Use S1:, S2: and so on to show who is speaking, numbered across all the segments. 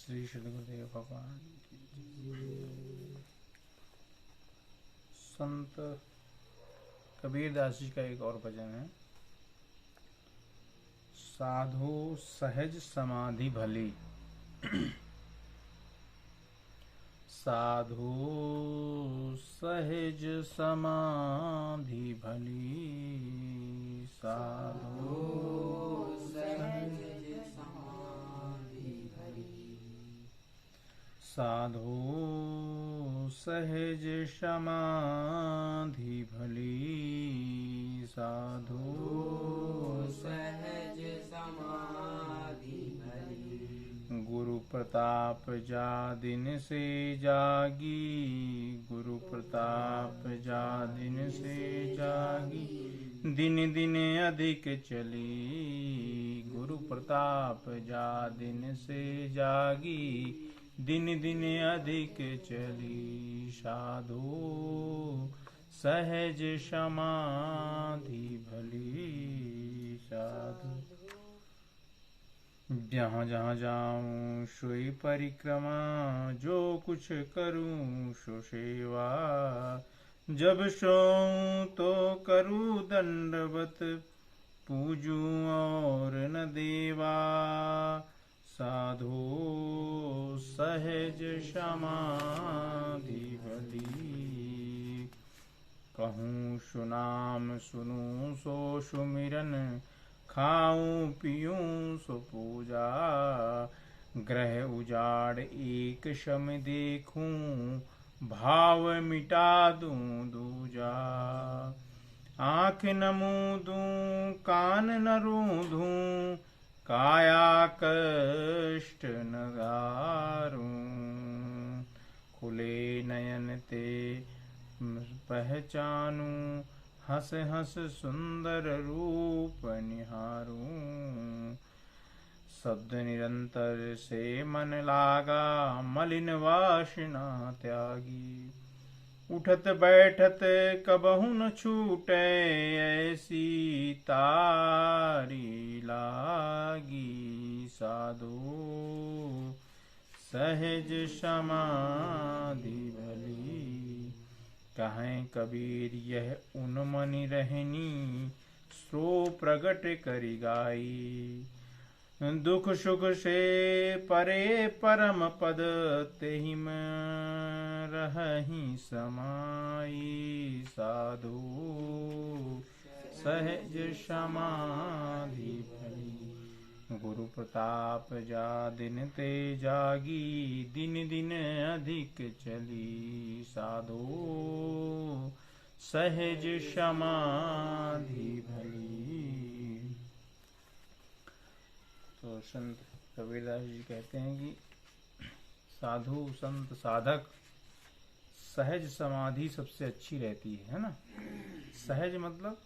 S1: श्री सद्गुरुदेव भगवान की जय। संत कबीरदास जी का एक और भजन है। साधु सहज समाधि भली। साधु सहज समाधि भली। साधु सहज साधु सहज समाधि भली। साधु
S2: सहज समाधि भली।
S1: गुरु प्रताप जा दिन से जागी। गुरु प्रताप जा दिन से जागी। दिन दिन अधिक चली। गुरु प्रताप जा दिन से जागी। दिन दिन अधिक चली। साधु सहज समाधि भली। साधु जहाँ जहाँ जाऊं सोई परिक्रमा। जो कुछ करूं सो सेवा। जब सोऊं तो करूं दंडवत। पूजूं और न देवा। साधु सहज समाधि भली। कहूँ सुनाम सुनूं सो सुमिरन। खाऊं पीऊं सो पूजा। ग्रह उजाड़ एक शम देखूं। भाव मिटा दूं दूजा। आँख न मूंदूं कान न रूंधूं। काया कष्ट न गारूं। खुले नयन ते पहचानूं। हंस हंस सुंदर रूप निहारूं। शब्द निरंतर से मन लागा। मलिन वासना त्यागी। उठत बैठत कबहु न छूटे। ऐसी तारी लागी। साधु सहज समाधि भली। कहें कबीर यह उन्मनि रहनी। सो प्रगट करि गाई। दुख सुख से परे परम पद। तेहि में रहहि समाई। साधु सहज समाधि भली। गुरु प्रताप जा दिन ते जागी। दिन दिन अधिक चली। साधु सहज समाधि भली। तो संत कबीरदास जी कहते हैं कि साधु संत साधक सहज समाधि सबसे अच्छी रहती है ना। सहज मतलब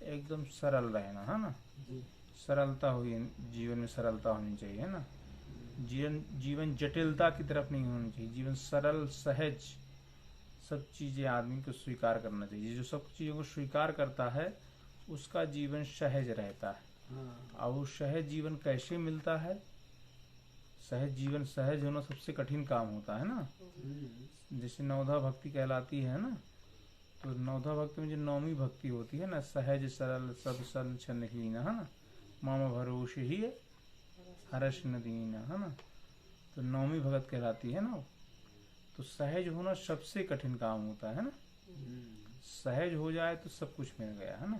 S1: एकदम सरल रहना, है ना। सरलता हुई जीवन में सरलता होनी चाहिए, है ना। जीवन जटिलता की तरफ नहीं होनी चाहिए। जीवन सरल सहज सब चीजें आदमी को स्वीकार करना चाहिए। जो सब चीजों को स्वीकार करता है उसका जीवन सहज रहता है। और वो सहज जीवन कैसे मिलता है? सहज जीवन सहज होना सबसे कठिन काम होता है ना। जैसे नवधा भक्ति कहलाती है ना। तो नवधा भक्ति में जो नौवीं भक्ति होती है ना, सहज सरल सब सल छन हीना, है ना। मामा भरोस ही हर्ष न दीना, है ना। तो नौवीं भगत कहलाती है ना। तो सहज होना सबसे कठिन काम होता है ना। सहज हो जाए तो सब कुछ मिल गया, है ना।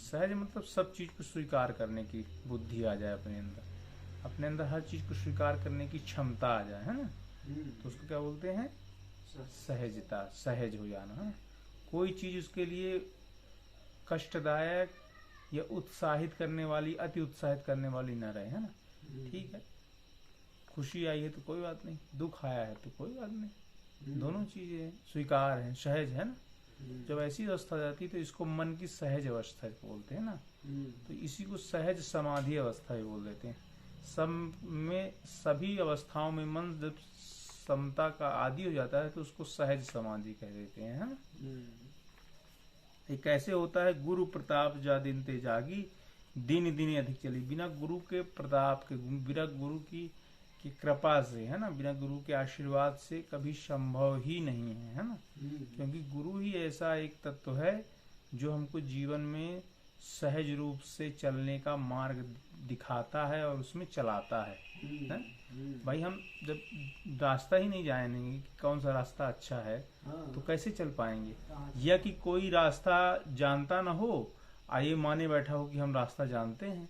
S1: सहज मतलब सब चीज को स्वीकार करने की बुद्धि आ जाए अपने अंदर हर चीज को स्वीकार करने की क्षमता आ जाए, है ना। तो उसको क्या बोलते हैं? सहजता, सहज हो जाना, है। कोई चीज उसके लिए कष्टदायक या उत्साहित करने वाली, अति उत्साहित करने वाली न रहे, है ना। ठीक है, खुशी आई है तो कोई बात नहीं, दुख आया है तो कोई बात नहीं, दोनों चीजें स्वीकार हैं, सहज है ना। जब ऐसी अवस्था जाती है तो इसको मन की सहज अवस्था बोलते हैं ना। तो इसी को सहज समाधि अवस्था भी बोल देते हैं। सब में सभी अवस्थाओं में मन जब समता का आदि हो जाता है तो उसको सहज समाधि कह देते हैं, है ना। ये कैसे होता है? गुरु प्रताप जा दिन ते जागी। दिन दिन अधिक चली। बिना गुरु के प्रताप के, बिना गुरु की कृपा से, है ना, बिना गुरु के आशीर्वाद से कभी संभव ही नहीं है ना। क्योंकि गुरु ही ऐसा एक तत्व है जो हमको जीवन में सहज रूप से चलने का मार्ग दिखाता है और उसमें चलाता है। भाई हम जब रास्ता ही नहीं जानेंगे कि कौन सा रास्ता अच्छा है तो कैसे चल पाएंगे। या कि कोई रास्ता जानता ना हो, आइए माने बैठा हो कि हम रास्ता जानते हैं,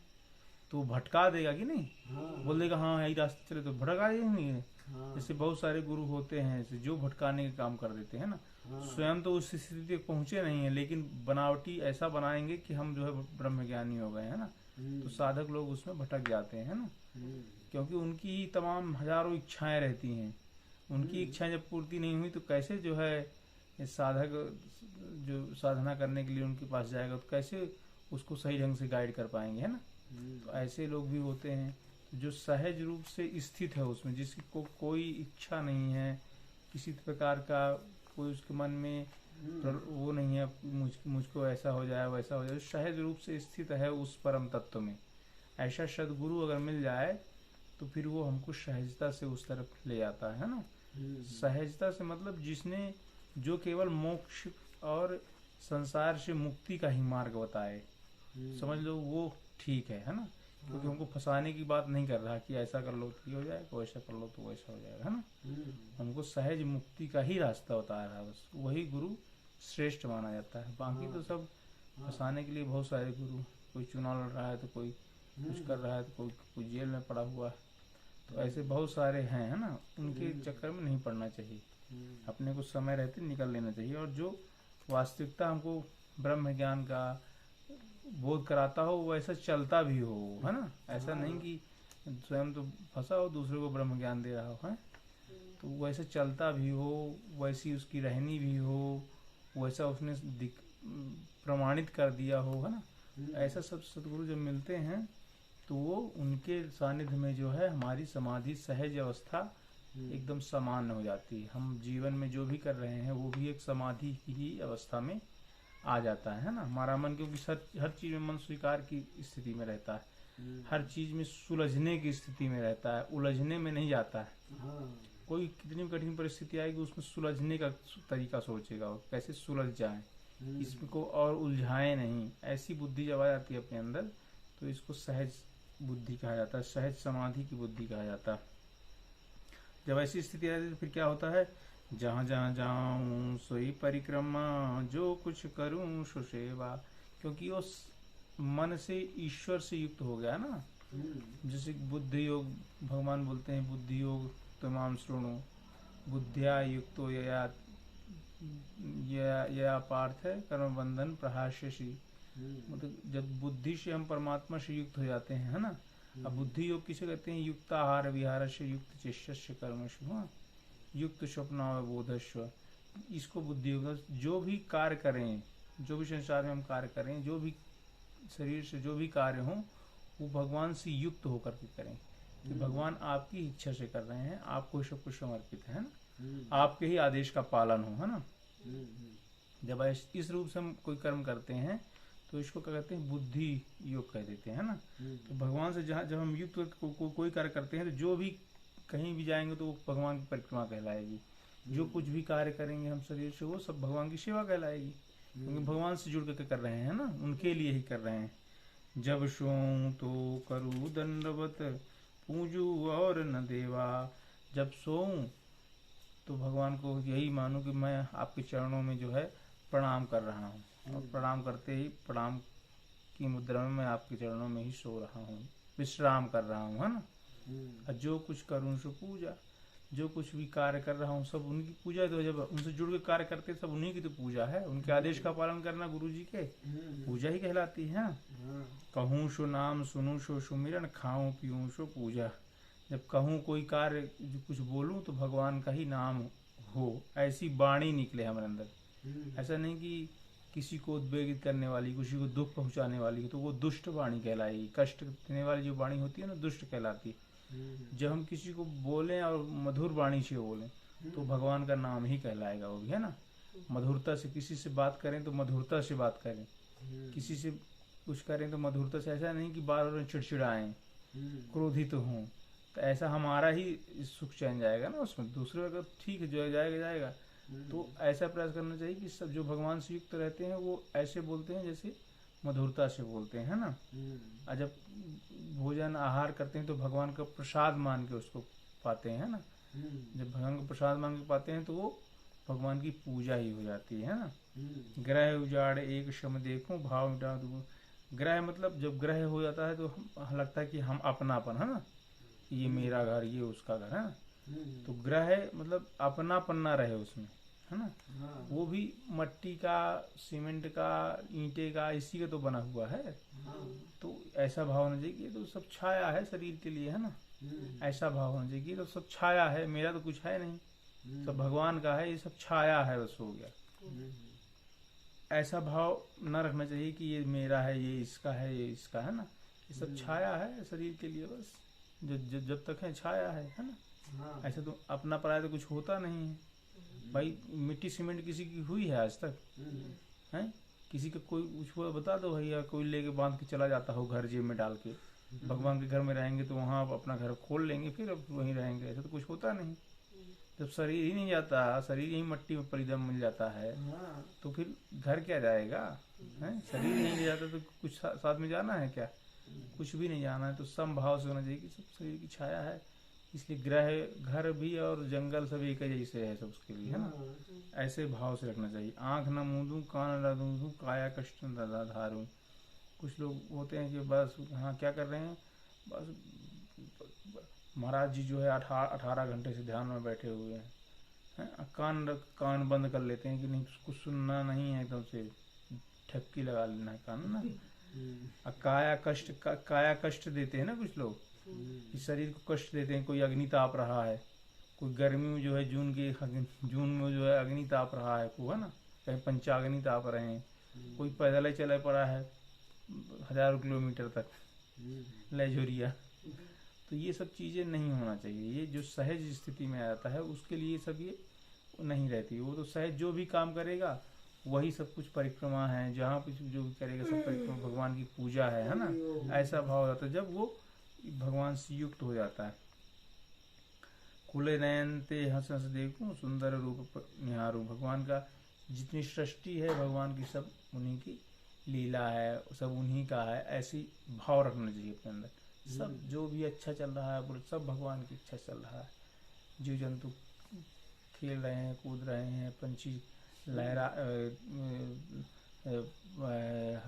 S1: तो भटका देगा कि नहीं, बोल देगा हाँ यही रास्ते चले, तो भटका ही नहीं है। जैसे बहुत सारे गुरु होते हैं ऐसे जो भटकाने के काम कर देते हैं ना। स्वयं तो उस स्थिति तक पहुंचे नहीं है, लेकिन बनावटी ऐसा बनाएंगे कि हम जो है ब्रह्म ज्ञानी हो गए, है ना। तो साधक लोग उसमें भटक जाते हैं ना, क्योंकि उनकी ही तमाम हजारों इच्छाएं रहती हैं। उनकी इच्छाएं जब पूर्ति नहीं हुई तो कैसे जो है साधक जो साधना करने के लिए उनके पास जाएगा, तो कैसे उसको सही ढंग से गाइड कर पाएंगे, है ना। तो ऐसे लोग भी होते हैं जो सहज रूप से स्थित है उसमें, जिसको कोई इच्छा नहीं है किसी प्रकार का, कोई उसके मन में वो नहीं है मुझको ऐसा हो जाए वैसा हो जाए, सहज रूप से स्थित है उस परम तत्व में। ऐसा सदगुरु अगर मिल जाए तो फिर वो हमको सहजता से उस तरफ ले जाता है ना। सहजता से मतलब जिसने जो केवल मोक्ष और संसार से मुक्ति का ही मार्ग बताए, समझ लो वो ठीक है ना। क्योंकि हमको फंसाने की बात नहीं कर रहा कि ऐसा कर लो तो ये हो जाएगा, वैसा कर लो तो वैसा हो जाएगा, है ना। हमको सहज मुक्ति का ही रास्ता बता रहा है, बस वही गुरु श्रेष्ठ माना जाता है। बाकी तो सब फंसाने के लिए बहुत सारे गुरु, कोई चुनाव लड़ रहा है तो कोई कुछ कर रहा है तो कोई जेल में पड़ा हुआ है, तो ऐसे बहुत सारे हैं, है ना। उनके चक्कर में नहीं पड़ना चाहिए, अपने को समय रहते निकल लेना चाहिए। और जो वास्तविकता हमको ब्रह्म ज्ञान का बोध कराता हो वैसा चलता भी हो, है ना। ऐसा नहीं कि स्वयं तो फंसा हो दूसरे को ब्रह्म ज्ञान दे रहा हो, है तो वैसा चलता भी हो, वैसी उसकी रहनी भी हो, वैसा उसने प्रमाणित कर दिया हो, है ना। ऐसा सब सदगुरु जब मिलते हैं तो वो उनके सानिध्य में जो है हमारी समाधि सहज अवस्था एकदम सामान्य हो जाती है। हम जीवन में जो भी कर रहे हैं वो भी एक समाधि की ही अवस्था में आ जाता है ना हमारा मन। क्योंकि हर चीज में मन स्वीकार की स्थिति में रहता है, हर चीज में सुलझने की स्थिति में रहता है, उलझने में नहीं जाता है। कोई कितनी कठिन परिस्थिति आएगी उसमें सुलझने का तरीका सोचेगा, और कैसे सुलझ जाए, इसको और उलझाए नहीं, ऐसी बुद्धि जब आ जाती है अपने अंदर तो इसको सहज बुद्धि कहा जाता है, सहज समाधि की बुद्धि कहा जाता है। जब ऐसी स्थिति आती है तो फिर क्या होता है, जहाँ जहाँ जाऊं सोई परिक्रमा, जो कुछ करूं सो सेवा। क्योंकि वो मन से ईश्वर से युक्त हो गया ना। जैसे बुद्धि योग भगवान बोलते हैं, बुद्धि योग तमाम श्रृणु बुद्धिया युक्तो या पार्थ है कर्म बंधन प्रहास्यसि। मतलब जब बुद्धि से हम परमात्मा से युक्त हो जाते हैं, है ना। अब बुद्धि योग किसे कहते हैं, युक्त आहार विहार से युक्त चेष्टस्य कर्मशु, युक्त स्वप्नावबोधस्व, इसको बुद्धि योग। जो भी कार्य करें, जो भी संसार में हम कार्य करें, जो भी शरीर से जो भी कार्य हो वो भगवान से युक्त होकर के करें, कि भगवान आपकी इच्छा से कर रहे हैं, आपको सब कुछ समर्पित है ना, आपके ही आदेश का पालन हो, है ना। जब इस रूप से हम कोई कर्म करते हैं तो इसको क्या कहते हैं, बुद्धि योग कह देते हैं ना। तो भगवान से जब हम युक्त कोई कार्य करते हैं तो जो भी कहीं भी जाएंगे तो वो भगवान की परिक्रमा कहलाएगी। जो कुछ भी कार्य करेंगे हम शरीर से वो सब भगवान की सेवा कहलाएगी, क्योंकि भगवान से जुड़ करके कर रहे हैं ना, उनके लिए ही कर रहे हैं। जब सोऊं तो करूँ दंडवत, पूजू और न देवा। जब सोऊं तो भगवान को यही मानो कि मैं आपके चरणों में जो है प्रणाम कर रहा हूँ, और प्रणाम करते ही प्रणाम की मुद्रा में मैं आपके चरणों में ही सो रहा हूँ, विश्राम कर रहा हूँ, है ना। और जो कुछ करूँ सो पूजा, जो कुछ भी कार्य कर रहा हूँ सब उनकी पूजा। तो जब उनसे जुड़ के कार्य करते सब उन्हीं की तो पूजा है, उनके आदेश का पालन करना गुरु जी के पूजा ही कहलाती है। कहूँ सो नाम, सुनूं सो सुमिरन, खाऊं पीऊं सो पूजा। जब कहूँ कोई कार्य कुछ बोलूं तो भगवान का ही नाम हो, ऐसी वाणी निकले हमारे अंदर। ऐसा नहीं कि किसी को उद्वेगित करने वाली, किसी को दुख पहुंचाने वाली, तो वो दुष्ट वाणी कहलाएगी। कष्ट देने वाली जो वाणी होती है ना, दुष्ट कहलाती है। जब हम किसी को बोलें और मधुर वाणी से बोलें तो भगवान का नाम ही कहलाएगा वो भी, है ना। मधुरता से किसी से बात करें तो मधुरता से बात करें, किसी से कुछ करें तो मधुरता से, ऐसा नहीं कि बार बार चिड़चिड़ाएं, क्रोधित हों, तो ऐसा हमारा ही सुख चैन जाएगा ना उसमें। दूसरे अगर ठीक है जो जाएगा जाएगा, तो ऐसा प्रयास करना चाहिए कि सब जो भगवान से युक्त रहते हैं वो ऐसे बोलते हैं जैसे मधुरता से बोलते हैं, है ना। और जब भोजन आहार करते हैं तो भगवान का प्रसाद मान के उसको पाते हैं, है ना। जब भगवान का प्रसाद मान के पाते हैं तो वो भगवान की पूजा ही हो जाती है ना। ग्रह उजाड़ एक शम देखूं भाव मिटा दूं। ग्रह मतलब जब ग्रह हो जाता है तो हम लगता है कि हम अपनापन, है ना, ये मेरा घर ये उसका घर, है ना। तो ग्रह मतलब अपनापन ना रहे उसमें, है ना। वो भी मट्टी का, सीमेंट का, ईंटे का, इसी का तो बना हुआ है। तो ऐसा भाव होना चाहिए कि ये तो सब छाया है शरीर के लिए, है ना। ऐसा भाव होना चाहिए कि तो सब छाया है, मेरा तो कुछ है नहीं, सब भगवान का है, ये सब छाया है, बस हो गया। ऐसा भाव न रखना चाहिए कि ये मेरा है, ये इसका है, ये इसका, है ना। ये सब छाया है शरीर के लिए, बस जब तक है छाया है ना। ऐसा तो अपना पराया तो कुछ होता नहीं है भाई। मिट्टी सीमेंट किसी की हुई है आज तक, है किसी का कोई कुछ हुआ बता दो भैया। कोई लेके बांध के चला जाता हो घर जेब में डाल के, भगवान के घर में रहेंगे तो वहां अपना घर खोल लेंगे, फिर अब वहीं रहेंगे, ऐसा तो कुछ होता नहीं। जब शरीर ही नहीं जाता, शरीर ही मिट्टी में परिदम मिल जाता है, तो फिर घर क्या जाएगा, है। शरीर ही नहीं जाता तो कुछ साथ में जाना है क्या, कुछ भी नहीं जाना है। तो समभाव से होना चाहिए कि सब शरीर की छाया है। इसलिए ग्रह घर भी और जंगल सब एक जैसे है सब उसके लिए, है ना। ऐसे भाव से रखना चाहिए। आंख न मूंदूं कान न दूंदूं काया कष्ट न धारूं। कुछ लोग होते हैं कि बस हाँ क्या कर रहे हैं, बस महाराज जी जो है 18 घंटे से ध्यान में बैठे हुए हैं, कान बंद कर लेते हैं कि नहीं कुछ सुनना नहीं है, एकदम से ठपकी लगा लेना है कान ना। काया कष्ट देते हैं ना कुछ लोग, इस शरीर को कष्ट देते हैं। कोई अग्नि ताप रहा है, कोई गर्मी में जो है जून में जो है अग्नि ताप रहा है, को है ना, कहीं पंचाग्नि ताप रहे हैं, कोई पैदल ही चला पड़ा है 1000 किलोमीटर तक लहजोरिया। तो ये सब चीजें नहीं होना चाहिए। ये जो सहज स्थिति में आ जाता है उसके लिए सब ये नहीं रहती। वो तो सहज जो भी काम करेगा वही सब कुछ परिक्रमा है, जहाँ कुछ जो भी करेगा सब परिक्रमा भगवान की पूजा है ना। ऐसा भाव होता है जब वो भगवान से युक्त हो जाता है। खुले नयन ते हंस हंस देखूं सुंदर रूप निहारूं। भगवान का जितनी सृष्टि है भगवान की सब उन्हीं की लीला है, सब उन्हीं का है, ऐसी भाव रखना चाहिए अपने अंदर। सब जो भी अच्छा चल रहा है सब भगवान की इच्छा चल रहा है। जीव जंतु खेल रहे हैं, कूद रहे हैं, पंछी लहरा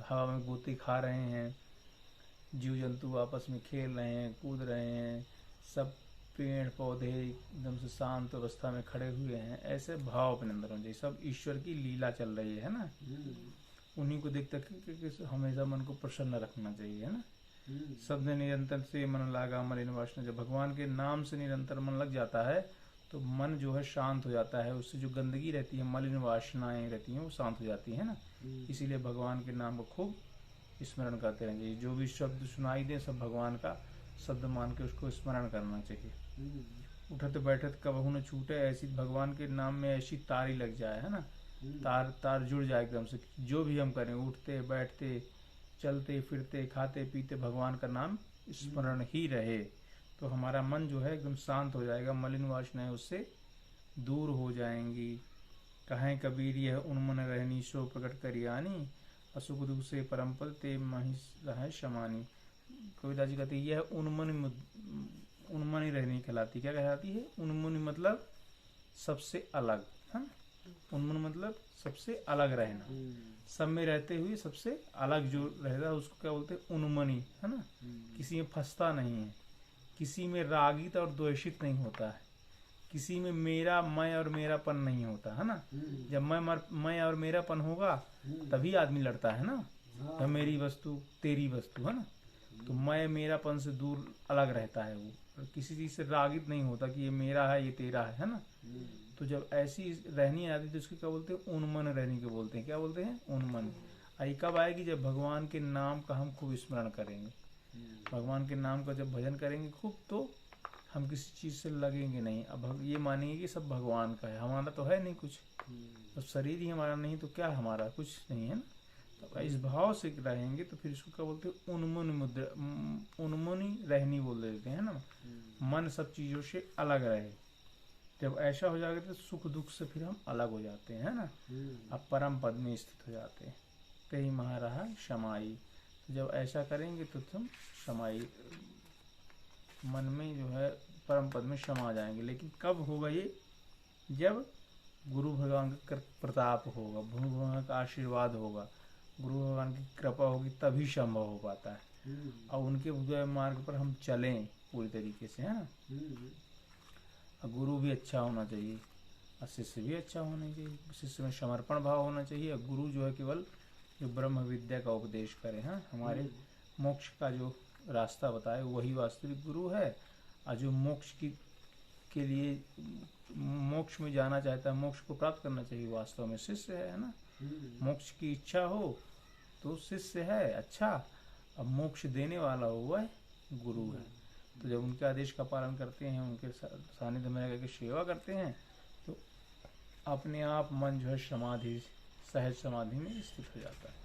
S1: हवा में गोते खा रहे हैं, जीव जंतु आपस में खेल रहे हैं, कूद रहे हैं, सब पेड़ पौधे एकदम से शांत अवस्था में खड़े हुए हैं। ऐसे भाव अपने अंदर होना चाहिए। सब ईश्वर की लीला चल रही है ना। उन्हीं को देख तक हमेशा मन को प्रसन्न रखना चाहिए, है ना। शब्द निरंतर से मन लागा मलिन वासना। जब भगवान के नाम से निरंतर मन लग जाता है तो मन जो है शांत हो जाता है। उससे जो गंदगी रहती है, मलिन वासनाएं रहती हैं, वो शांत हो जाती है ना। इसीलिए भगवान के नाम को खूब स्मरण करते रहना चाहिए। जो भी शब्द सुनाई दे सब भगवान का शब्द मान के उसको स्मरण करना चाहिए। उठत बैठत कबहू न छूटे, ऐसी भगवान के नाम में ऐसी तारी लग जाए, है ना। तार जुड़ जाए एकदम से। जो भी हम करें, उठते बैठते चलते फिरते खाते पीते भगवान का नाम स्मरण ही रहे, तो हमारा मन जो है एकदम शांत हो जाएगा। मलिन वासनाएं उससे दूर हो जाएंगी। कहें कबीर यह उन्मन रहनी सो प्रकट करियानी, असुख दुख से परम पद ते मही शमानी। कविता जी कहती है यह उन्मनी रहनी कहलाती। क्या कहलाती है? उन्मनी मतलब सबसे अलग, है। उन्मन मतलब सबसे अलग रहना, सब में रहते हुए सबसे अलग जो रहता है उसको क्या बोलते हैं? उन्मनी, है ना। किसी में फंसता नहीं है, किसी में रागित और द्वेषित नहीं होता है, किसी में मेरा मैं और मेरापन नहीं होता, है ना। जब मैं और मेरापन होगा तभी आदमी लड़ता है ना। तो मेरी वस्तु तेरी वस्तु, है ना। तो मैं मेरापन से दूर अलग रहता है वो, और किसी चीज से रागित नहीं होता कि ये मेरा है ये तेरा है ना। तो जब ऐसी रहनी आती तो उसकी क्या बोलते हैं? उन्मन रहनी को बोलते हैं। क्या बोलते हैं? उन्मन। आई कब आएगी? जब भगवान के नाम का हम खूब स्मरण करेंगे, भगवान के नाम का जब भजन करेंगे खूब, तो हम किसी चीज से लगेंगे नहीं। अब ये मानेंगे कि सब भगवान का है, हमारा तो है नहीं कुछ। तो शरीर ही हमारा नहीं तो क्या हमारा? कुछ नहीं है ना। तो इस भाव से रहेंगे तो फिर इसको क्या बोलते हैं, उन्मुनि मुद्रा, उन्मुनि रहनी बोल देते हैं ना, मन सब चीजों से अलग रहे। जब ऐसा हो जाएगा तो सुख दुख से फिर हम अलग हो जाते हैं ना, अब परम पद में स्थित हो जाते हैं। कई महाराहा समाई, तो जब ऐसा करेंगे तो तुम समाई, मन में जो है परम पद में समा जाएंगे। लेकिन कब होगा ये, जब गुरु भगवान का प्रताप होगा, गुरु भगवान का आशीर्वाद होगा, गुरु भगवान की कृपा होगी, तभी संभव हो पाता है। और उनके बुझाए मार्ग पर हम चलें पूरी तरीके से, है ना। और गुरु भी अच्छा होना चाहिए और शिष्य भी अच्छा होना चाहिए, शिष्य में समर्पण भाव होना चाहिए। और गुरु जो है केवल जो ब्रह्म विद्या का उपदेश करे, हाँ, हमारे मोक्ष का जो रास्ता बताए वही वास्तविक गुरु है। और जो मोक्ष के लिए मोक्ष में जाना चाहता है, मोक्ष को प्राप्त करना चाहिए, वास्तव में शिष्य है ना। मोक्ष की इच्छा हो तो शिष्य है अच्छा, अब मोक्ष देने वाला हो वह गुरु है। तो जब उनके आदेश का पालन करते हैं, उनके सानिध्य में रहकर के सेवा करते हैं, तो अपने आप मन जो है समाधि, सहज समाधि में स्थित हो जाता है।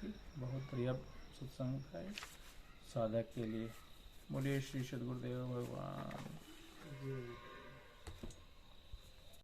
S1: ठीक, बहुत बढ़िया सत्संग है साधक के लिए। बोलिए श्री सद्गुरुदेव भगवान।